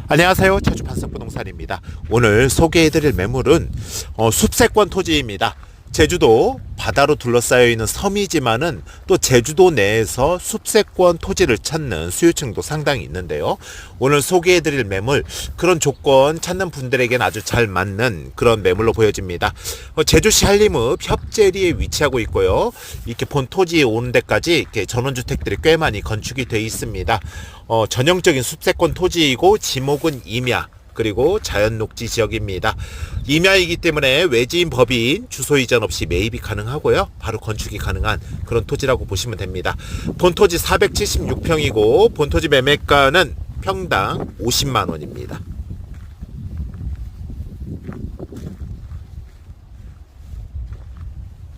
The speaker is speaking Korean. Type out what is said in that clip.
안녕하세요. 제주 반석부동산입니다. 오늘 소개해드릴 매물은 숲세권 토지입니다. 제주도 바다로 둘러싸여 있는 섬이지만은 또 제주도 내에서 숲세권 토지를 찾는 수요층도 상당히 있는데요. 오늘 소개해드릴 매물, 그런 조건 찾는 분들에겐 아주 잘 맞는 그런 매물로 보여집니다. 제주시 한림읍 협재리에 위치하고 있고요. 이렇게 본 토지에 오는 데까지 이렇게 전원주택들이 꽤 많이 건축이 되어 있습니다. 전형적인 숲세권 토지이고 지목은 임야, 그리고 자연녹지 지역입니다. 임야이기 때문에 외지인 법인 주소 이전 없이 매입이 가능하고요. 바로 건축이 가능한 그런 토지라고 보시면 됩니다. 본토지 476평이고 본토지 매매가는 평당 50만 원입니다.